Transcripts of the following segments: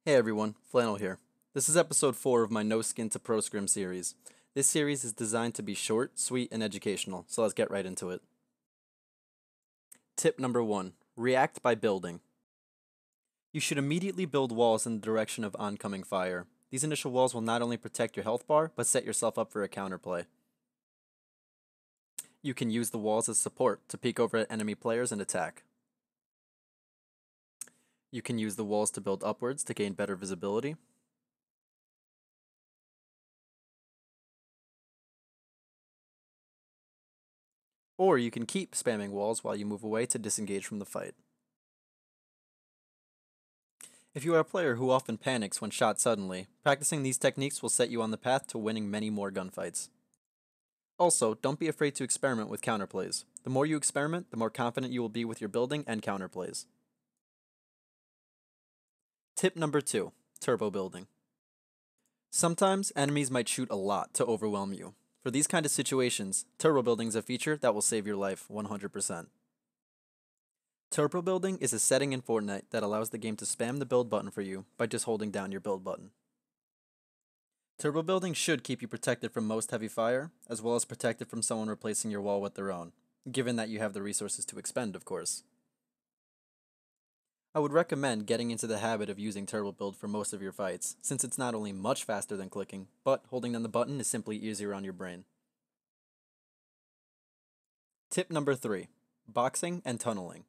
Hey everyone, Flannel here. This is episode 4 of my No Skin to Pro Scrim series. This series is designed to be short, sweet, and educational, so let's get right into it. Tip number 1. React by building. You should immediately build walls in the direction of oncoming fire. These initial walls will not only protect your health bar, but set yourself up for a counterplay. You can use the walls as support to peek over at enemy players and attack. You can use the walls to build upwards to gain better visibility. Or you can keep spamming walls while you move away to disengage from the fight. If you are a player who often panics when shot suddenly, practicing these techniques will set you on the path to winning many more gunfights. Also, don't be afraid to experiment with counterplays. The more you experiment, the more confident you will be with your building and counterplays. Tip number 2. Turbo building. Sometimes enemies might shoot a lot to overwhelm you. For these kind of situations, turbo building is a feature that will save your life 100%. Turbo building is a setting in Fortnite that allows the game to spam the build button for you by just holding down your build button. Turbo building should keep you protected from most heavy fire, as well as protected from someone replacing your wall with their own, given that you have the resources to expend, of course. I would recommend getting into the habit of using turbo build for most of your fights, since it's not only much faster than clicking, but holding down the button is simply easier on your brain. Tip number 3. Boxing and tunneling.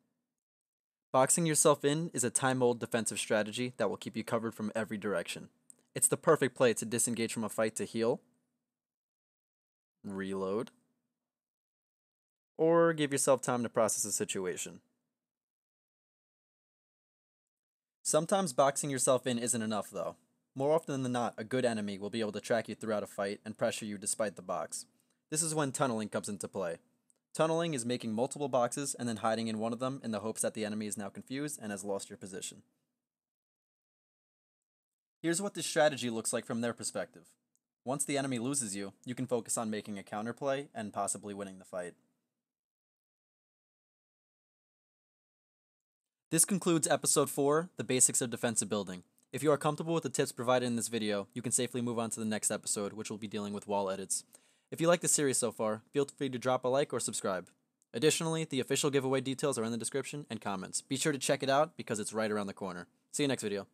Boxing yourself in is a time-old defensive strategy that will keep you covered from every direction. It's the perfect play to disengage from a fight to heal, reload, or give yourself time to process a situation. Sometimes boxing yourself in isn't enough though. More often than not, a good enemy will be able to track you throughout a fight and pressure you despite the box. This is when tunneling comes into play. Tunneling is making multiple boxes and then hiding in one of them in the hopes that the enemy is now confused and has lost your position. Here's what this strategy looks like from their perspective. Once the enemy loses you, you can focus on making a counterplay and possibly winning the fight. This concludes episode 4, The Basics of Defensive Building. If you are comfortable with the tips provided in this video, you can safely move on to the next episode, which will be dealing with wall edits. If you like the series so far, feel free to drop a like or subscribe. Additionally, the official giveaway details are in the description and comments. Be sure to check it out because it's right around the corner. See you next video.